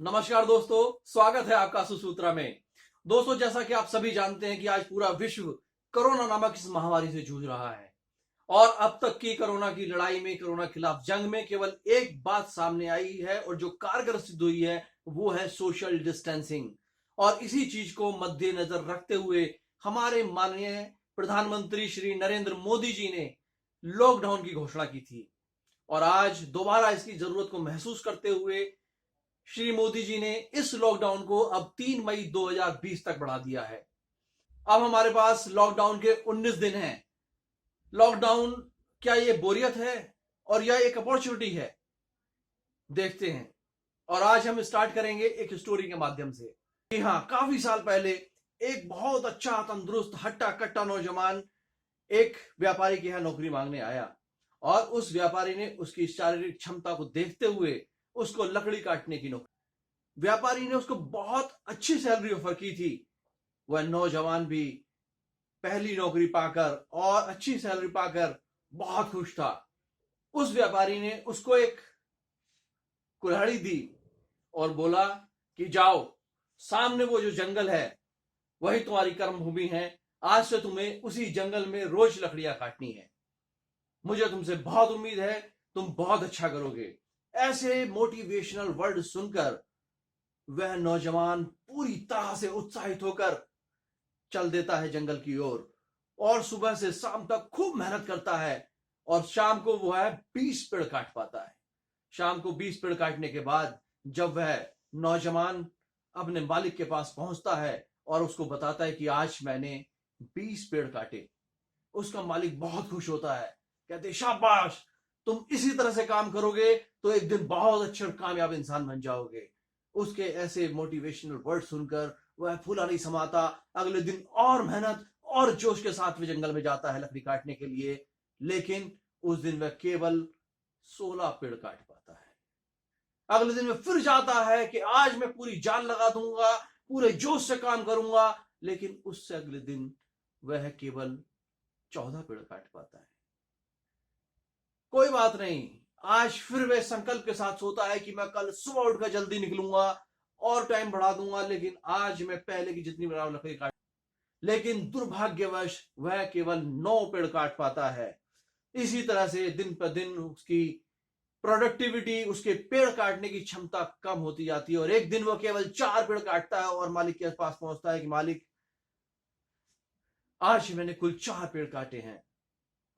नमस्कार दोस्तों, स्वागत है आपका सुसूत्रा में। दोस्तों, जैसा कि आप सभी जानते हैं कि आज पूरा विश्व कोरोना नामक इस महामारी से जूझ रहा है और अब तक की कोरोना की लड़ाई में, कोरोना के खिलाफ जंग में केवल एक बात सामने आई है और जो कारगर सिद्ध हुई है वो है सोशल डिस्टेंसिंग। और इसी चीज को मद्देनजर रखते हुए हमारे माननीय प्रधानमंत्री श्री नरेंद्र मोदी जी ने लॉकडाउन की घोषणा की थी और आज दोबारा इसकी जरूरत को महसूस करते हुए श्री मोदी जी ने इस लॉकडाउन को अब 3 मई 2020 तक बढ़ा दिया है। अब हमारे पास लॉकडाउन के 19 दिन हैं। लॉकडाउन क्या ये बोरियत है और यह एक अपॉर्चुनिटी है? देखते हैं। और आज हम स्टार्ट करेंगे एक स्टोरी के माध्यम से कि हाँ, काफी साल पहले एक बहुत अच्छा तंदुरुस्त हट्टा कट्टा नौजवान एक व्यापारी के यहां नौकरी मांगने आया और उस व्यापारी ने उसकी शारीरिक क्षमता को देखते हुए उसको लकड़ी काटने की नौकरी, व्यापारी ने उसको बहुत अच्छी सैलरी ऑफर की थी। वह नौजवान भी पहली नौकरी पाकर और अच्छी सैलरी पाकर बहुत खुश था। उस व्यापारी ने उसको एक कुल्हाड़ी दी और बोला कि जाओ, सामने वो जो जंगल है वही तुम्हारी कर्म भूमि है। आज से तुम्हें उसी जंगल में रोज लकड़ियां काटनी है। मुझे तुमसे बहुत उम्मीद है, तुम बहुत अच्छा करोगे। ऐसे मोटिवेशनल वर्ड सुनकर वह नौजवान पूरी तरह से उत्साहित होकर चल देता है जंगल की ओर और सुबह से शाम तक खूब मेहनत करता है और शाम को वो है 20 पेड़ काट पाता है। शाम को 20 पेड़ काटने के बाद जब वह नौजवान अपने मालिक के पास पहुंचता है और उसको बताता है कि आज मैंने 20 पेड़ काटे, उसका मालिक बहुत खुश होता है। कहते शाबाश, तुम इसी तरह से काम करोगे तो एक दिन बहुत अच्छे और कामयाब इंसान बन जाओगे। उसके ऐसे मोटिवेशनल वर्ड सुनकर वह फूला नहीं समाता। अगले दिन और मेहनत और जोश के साथ वह जंगल में जाता है लकड़ी काटने के लिए, लेकिन उस दिन वह केवल 16 पेड़ काट पाता है। अगले दिन वह फिर जाता है कि आज मैं पूरी जान लगा दूंगा, पूरे जोश से काम करूंगा, लेकिन उससे अगले दिन वह केवल 14 पेड़ काट पाता है। कोई बात नहीं, आज फिर वह संकल्प के साथ सोता है कि मैं कल सुबह उठकर जल्दी निकलूंगा और टाइम बढ़ा दूंगा, लेकिन आज मैं पहले की जितनी बड़ा लकड़ी काट, लेकिन दुर्भाग्यवश वह केवल 9 पेड़ काट पाता है। इसी तरह से दिन पर दिन उसकी प्रोडक्टिविटी, उसके पेड़ काटने की क्षमता कम होती जाती है और एक दिन वो केवल 4 पेड़ काटता है और मालिक के पास पहुंचता है कि मालिक, आज मैंने कुल 4 पेड़ काटे हैं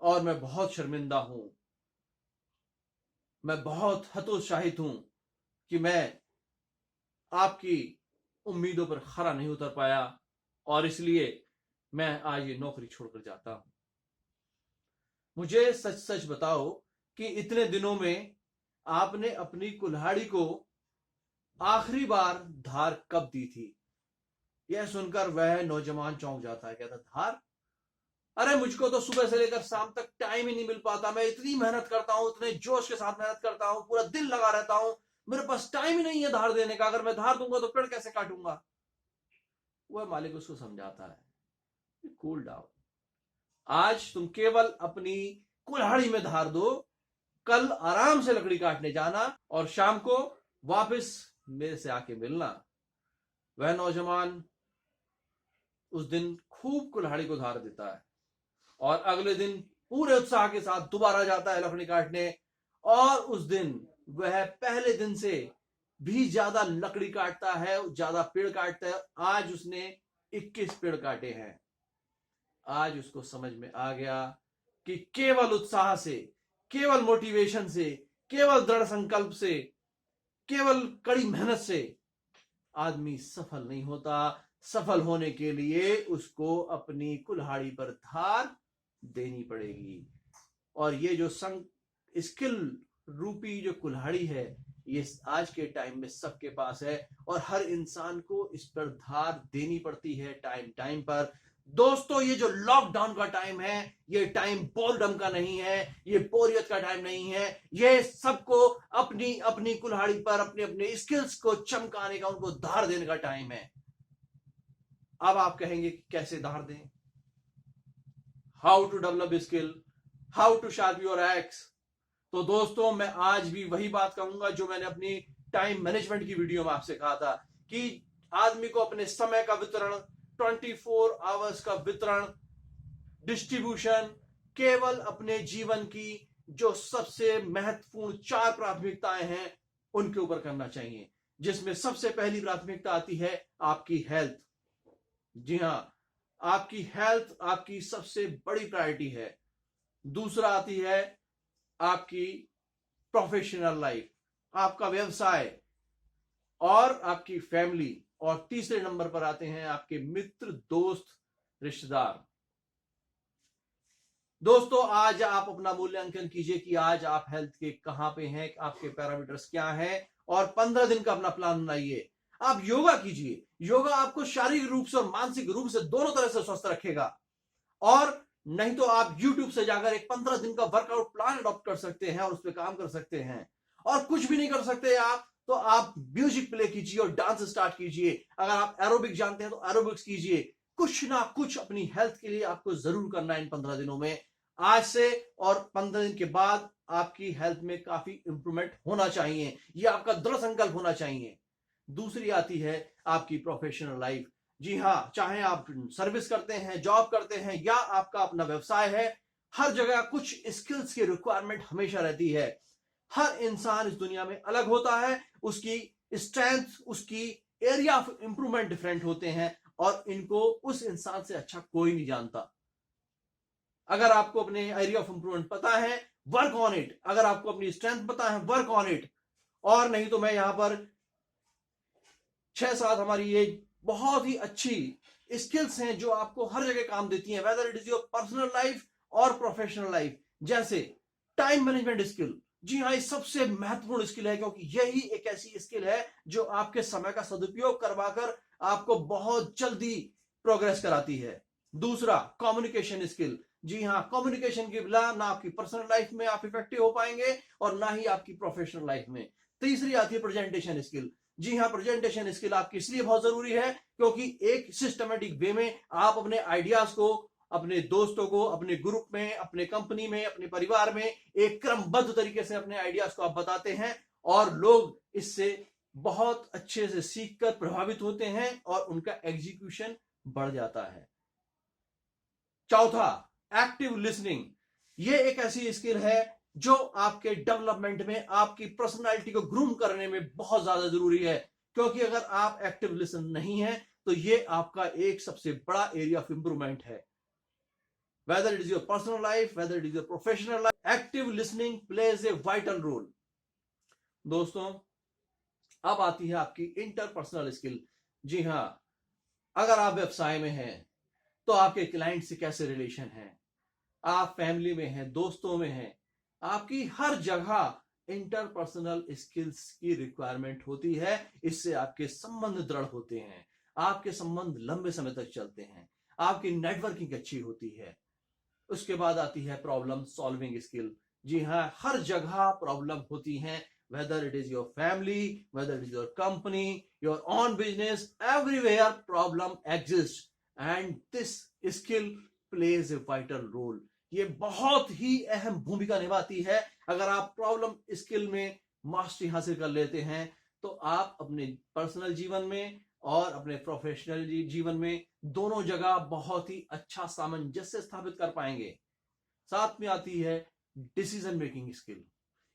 और मैं बहुत शर्मिंदा हूं, मैं बहुत हतोत्साहित हूं कि मैं आपकी उम्मीदों पर खरा नहीं उतर पाया और इसलिए मैं आज ये नौकरी छोड़कर जाता हूं। मुझे सच सच बताओ कि इतने दिनों में आपने अपनी कुल्हाड़ी को आखिरी बार धार कब दी थी? यह सुनकर वह नौजवान चौंक जाता है। कहता, धार? अरे मुझको तो सुबह से लेकर शाम तक टाइम ही नहीं मिल पाता। मैं इतनी मेहनत करता हूं, इतने जोश के साथ मेहनत करता हूं, पूरा दिल लगा रहता हूं, मेरे पास टाइम ही नहीं है धार देने का। अगर मैं धार दूंगा तो पेड़ कैसे काटूंगा? वह मालिक उसको समझाता है, कूल डाउन, आज तुम केवल अपनी कुल्हाड़ी में धार दो, कल आराम से लकड़ी काटने जाना और शाम को वापस मेरे से आके मिलना। वह नौजवान उस दिन खूब कुल्हाड़ी को धार देता है और अगले दिन पूरे उत्साह के साथ दोबारा जाता है लकड़ी काटने और उस दिन वह पहले दिन से भी ज्यादा लकड़ी काटता है, ज्यादा पेड़ काटता है। आज उसने 21 पेड़ काटे हैं। आज उसको समझ में आ गया कि केवल उत्साह से, केवल मोटिवेशन से, केवल दृढ़ संकल्प से, केवल कड़ी मेहनत से आदमी सफल नहीं होता। सफल होने के लिए उसको अपनी कुल्हाड़ी पर धार देनी पड़ेगी और ये जो स्किल रूपी जो कुल्हाड़ी है, ये आज के टाइम में सबके पास है और हर इंसान को इस पर धार देनी पड़ती है टाइम टाइम पर। दोस्तों, ये जो लॉकडाउन का टाइम है, ये टाइम बोरडम का नहीं है, ये बोरियत का टाइम नहीं है। ये सबको अपनी अपनी कुल्हाड़ी पर अपने अपने स्किल्स को चमकाने का, उनको धार देने का टाइम है। अब आप कहेंगे कि कैसे धार दें? How to develop skill, how to sharp your axe. तो दोस्तों, मैं आज भी वही बात कहूंगा जो मैंने अपनी टाइम मैनेजमेंट की वीडियो में आपसे कहा था कि आदमी को अपने समय का वितरण, 24 आवर्स का वितरण, डिस्ट्रीब्यूशन केवल अपने जीवन की जो सबसे महत्वपूर्ण 4 प्राथमिकताएं हैं उनके ऊपर करना चाहिए, जिसमें सबसे पहली प्राथमिकता आती है आपकी हेल्थ। जी हां, आपकी हेल्थ आपकी सबसे बड़ी प्रायोरिटी है। दूसरा आती है आपकी प्रोफेशनल लाइफ, आपका व्यवसाय और आपकी फैमिली, और तीसरे नंबर पर आते हैं आपके मित्र, दोस्त, रिश्तेदार। दोस्तों, आज आप अपना मूल्यांकन कीजिए कि आज आप हेल्थ के कहां पे हैं, आपके पैरामीटर्स क्या हैं, और 15 दिन का अपना प्लान बनाइए। आप योगा कीजिए। योगा आपको शारीरिक रूप से और मानसिक रूप से दोनों तरह से स्वस्थ रखेगा। और नहीं तो आप YouTube से जाकर एक 15 दिन का वर्कआउट प्लान अडॉप्ट कर सकते हैं और उस पर काम कर सकते हैं। और कुछ भी नहीं कर सकते आप तो आप म्यूजिक प्ले कीजिए और डांस स्टार्ट कीजिए। अगर आप एरोबिक जानते हैं तो एरोबिक्स कीजिए। कुछ ना कुछ अपनी हेल्थ के लिए आपको जरूर करना है इन 15 दिनों में। आज से और 15 दिन के बाद आपकी हेल्थ में काफी इंप्रूवमेंट होना चाहिए, यह आपका दृढ़ संकल्प होना चाहिए। दूसरी आती है आपकी प्रोफेशनल लाइफ। जी हां, चाहे आप सर्विस करते हैं, जॉब करते हैं, या आपका अपना व्यवसाय है, हर जगह कुछ स्किल्स की रिक्वायरमेंट हमेशा रहती है। हर इंसान इस दुनिया में अलग होता है, उसकी स्ट्रेंथ, उसकी एरिया ऑफ इंप्रूवमेंट डिफरेंट होते हैं, और इनको उस इंसान से अच्छा कोई नहीं जानता। अगर आपको अपने एरिया ऑफ इंप्रूवमेंट पता है, वर्क ऑन इट। अगर आपको अपनी स्ट्रेंथ पता है, वर्क ऑन इट। और नहीं तो मैं यहां पर 6-7 हमारी ये बहुत ही अच्छी स्किल्स हैं जो आपको हर जगह काम देती हैं, whether it is your personal life और प्रोफेशनल लाइफ। जैसे टाइम मैनेजमेंट स्किल। जी हाँ, ये सबसे महत्वपूर्ण स्किल है, क्योंकि यही एक ऐसी स्किल है जो आपके समय का सदुपयोग करवाकर आपको बहुत जल्दी प्रोग्रेस कराती है। दूसरा, कम्युनिकेशन स्किल। जी हाँ, कम्युनिकेशन के बिना ना आपकी पर्सनल लाइफ में आप इफेक्टिव हो पाएंगे और ना ही आपकी प्रोफेशनल लाइफ में। तीसरी आती है प्रेजेंटेशन स्किल। जी हाँ, प्रेजेंटेशन स्किल आपकी इसलिए बहुत जरूरी है क्योंकि एक सिस्टमेटिक वे में आप अपने आइडियाज को अपने दोस्तों को, अपने ग्रुप में, अपने कंपनी में, अपने परिवार में एक क्रमबद्ध तरीके से अपने आइडियाज को आप बताते हैं, और लोग इससे बहुत अच्छे से सीखकर प्रभावित होते हैं और उनका एग्जीक्यूशन बढ़ जाता है। चौथा, एक्टिव लिसनिंग। ये एक ऐसी स्किल है जो आपके डेवलपमेंट में, आपकी पर्सनालिटी को ग्रूम करने में बहुत ज्यादा जरूरी है, क्योंकि अगर आप एक्टिव लिसन नहीं है तो ये आपका एक सबसे बड़ा एरिया ऑफ इंप्रूवमेंट है। Whether it is your personal life, whether it is your professional life, active listening plays a vital role. दोस्तों, अब आती है आपकी इंटरपर्सनल स्किल। जी हां, अगर आप व्यवसाय में हैं तो आपके क्लाइंट से कैसे रिलेशन है, आप फैमिली में हैं, दोस्तों में हैं, आपकी हर जगह इंटरपर्सनल स्किल्स की रिक्वायरमेंट होती है। इससे आपके संबंध दृढ़ होते हैं, आपके संबंध लंबे समय तक चलते हैं, आपकी नेटवर्किंग अच्छी होती है। उसके बाद आती है प्रॉब्लम सॉल्विंग स्किल। जी हाँ, हर जगह प्रॉब्लम होती हैं, whether it is your family, whether it is your company, your own business, everywhere problem exist and this skill plays a vital role. ये बहुत ही अहम भूमिका निभाती है। अगर आप प्रॉब्लम स्किल में मास्टरी हासिल कर लेते हैं तो आप अपने पर्सनल जीवन में और अपने प्रोफेशनल जीवन में दोनों जगह बहुत ही अच्छा सामंजस्य स्थापित कर पाएंगे। साथ में आती है डिसीजन मेकिंग स्किल।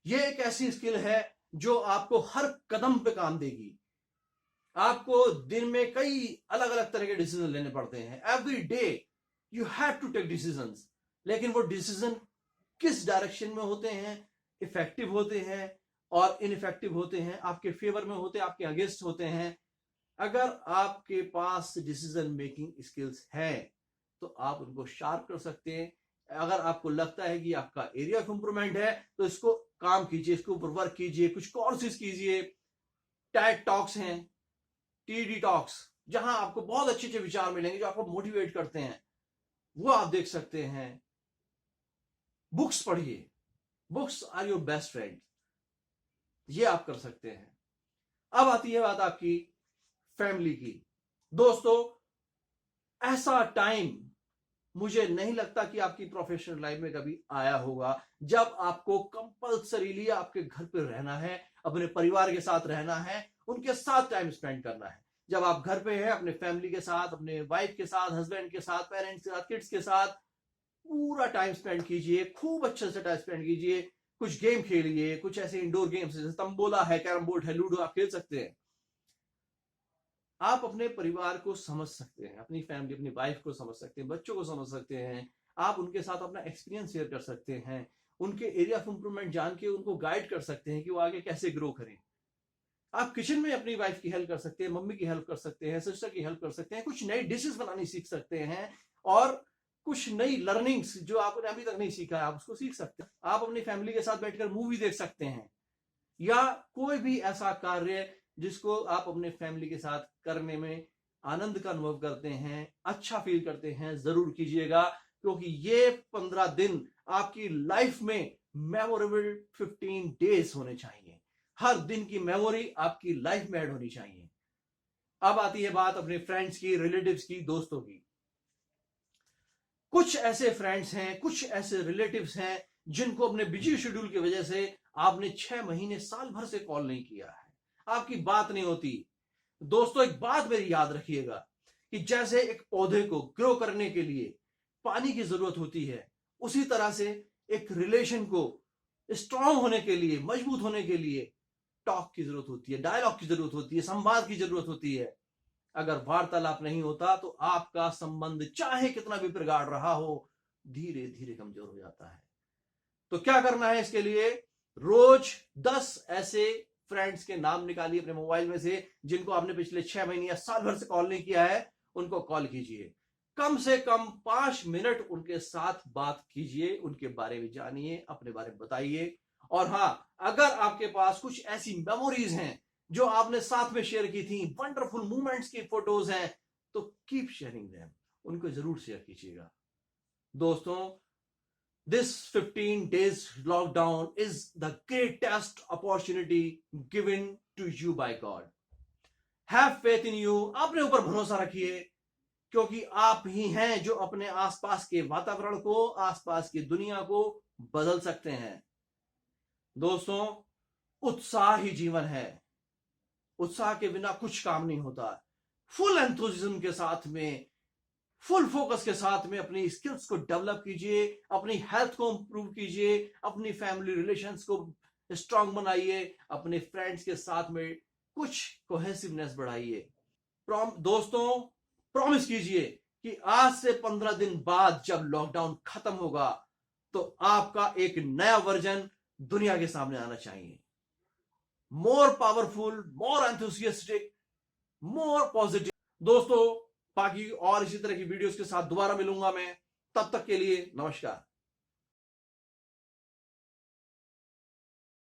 यह एक ऐसी स्किल है जो आपको हर कदम पे काम देगी। आपको दिन में कई अलग अलग तरह के डिसीजन लेने पड़ते हैं। Every day you have to take decisions, लेकिन वो डिसीजन किस डायरेक्शन में होते हैं, इफेक्टिव होते हैं और इनइफेक्टिव होते हैं, आपके फेवर में होते हैं, आपके अगेंस्ट होते हैं। अगर आपके पास डिसीजन मेकिंग स्किल्स है तो आप उनको शार्प कर सकते हैं। अगर आपको लगता है कि आपका एरिया ऑफ इंप्रूवमेंट है तो इसको काम कीजिए, इसके ऊपर वर्क कीजिए, कुछ कोर्सेज कीजिए। टैड टॉक्स हैं, टीडी टॉक्स, जहां आपको बहुत अच्छे अच्छे विचार मिलेंगे जो आपको मोटिवेट करते हैं, वो आप देख सकते हैं। बुक्स पढ़िए, books are your best friend, ये आप कर सकते हैं। अब आती है बात आपकी फैमिली की। दोस्तों, ऐसा टाइम मुझे नहीं लगता कि आपकी प्रोफेशनल लाइफ में कभी आया होगा जब आपको कंपल्सरीली आपके घर पे रहना है, अपने परिवार के साथ रहना है, उनके साथ टाइम स्पेंड करना है। जब आप घर पे हैं, अपने फैमिली के साथ, अपने वाइफ के साथ, हस्बैंड के साथ, पेरेंट्स के साथ, किड्स के साथ पूरा टाइम स्पेंड कीजिए, खूब अच्छे से टाइम स्पेंड कीजिए। कुछ गेम खेलिए, कुछ ऐसे इंडोर गेम्स जैसे तंबोला है, कैरम बोर्ड है, लूडो आप खेल सकते हैं। आप अपने परिवार को समझ सकते हैं, अपनी फैमिली, अपनी वाइफ को समझ सकते हैं, बच्चों को समझ सकते हैं। आप उनके साथ अपना एक्सपीरियंस शेयर कर सकते हैं, उनके एरिया ऑफ इंप्रूवमेंट जान के उनको गाइड कर सकते हैं कि वो आगे कैसे ग्रो करें। आप किचन में अपनी वाइफ की हेल्प कर सकते हैं, मम्मी की हेल्प कर सकते हैं, सिस्टर की हेल्प कर सकते हैं, कुछ नई डिशेस बनानी सीख सकते हैं और कुछ नई लर्निंग्स जो आपने अभी तक नहीं सीखा है आप उसको सीख सकते हैं। आप अपनी फैमिली के साथ बैठकर मूवी देख सकते हैं या कोई भी ऐसा कार्य जिसको आप अपने फैमिली के साथ करने में आनंद का अनुभव करते हैं, अच्छा फील करते हैं, जरूर कीजिएगा, क्योंकि ये 15 दिन आपकी लाइफ में मेमोरेबल 15 डेज होने चाहिए। हर दिन की मेमोरी आपकी लाइफ में ऐड होनी चाहिए। अब आती है बात अपने फ्रेंड्स की, रिलेटिव्स की, दोस्तों की। कुछ ऐसे फ्रेंड्स हैं, कुछ ऐसे रिलेटिव्स हैं जिनको अपने बिजी शेड्यूल की वजह से आपने 6 महीने, साल भर से कॉल नहीं किया है, आपकी बात नहीं होती। दोस्तों, एक बात मेरी याद रखिएगा कि जैसे एक पौधे को ग्रो करने के लिए पानी की जरूरत होती है, उसी तरह से एक रिलेशन को स्ट्रांग होने के लिए, मजबूत होने के लिए टॉक की जरूरत होती है, डायलॉग की जरूरत होती है, संवाद की जरूरत होती है। अगर वार्तालाप नहीं होता तो आपका संबंध चाहे कितना भी प्रगाढ़ रहा हो, धीरे धीरे कमजोर हो जाता है। तो क्या करना है इसके लिए? रोज 10 ऐसे फ्रेंड्स के नाम निकालिए अपने मोबाइल में से जिनको आपने पिछले 6 महीने या साल भर से कॉल नहीं किया है, उनको कॉल कीजिए। कम से कम 5 मिनट उनके साथ बात कीजिए, उनके बारे में जानिए, अपने बारे में बताइए। और हां, अगर आपके पास कुछ ऐसी मेमोरीज हैं जो आपने साथ में शेयर की थी, वंडरफुल मोमेंट्स की फोटोज हैं, तो कीप शेयरिंग देम, उनको जरूर शेयर कीजिएगा। दोस्तों, this 15 days lockdown is the greatest opportunity given to you by God. Have faith in you, अपने ऊपर भरोसा रखिए, क्योंकि आप ही हैं जो अपने आसपास के वातावरण को, आसपास की दुनिया को बदल सकते हैं। दोस्तों, उत्साह ही जीवन है, उत्साह के बिना कुछ काम नहीं होता। फुल एंथुसिज्म के साथ में, फुल फोकस के साथ में अपनी स्किल्स को डेवलप कीजिए, अपनी हेल्थ को इंप्रूव कीजिए, अपनी फैमिली रिलेशंस को स्ट्रांग बनाइए, अपने फ्रेंड्स के साथ में कुछ कोहेसिवनेस बढ़ाइए। दोस्तों, प्रॉमिस कीजिए कि आज से 15 दिन बाद जब लॉकडाउन खत्म होगा तो आपका एक नया वर्जन दुनिया के सामने आना चाहिए। मोर पावरफुल, मोर एंथुसियास्टिक, मोर पॉजिटिव। दोस्तों, बाकी और इसी तरह की वीडियोस के साथ दोबारा मिलूंगा मैं। तब तक के लिए नमस्कार।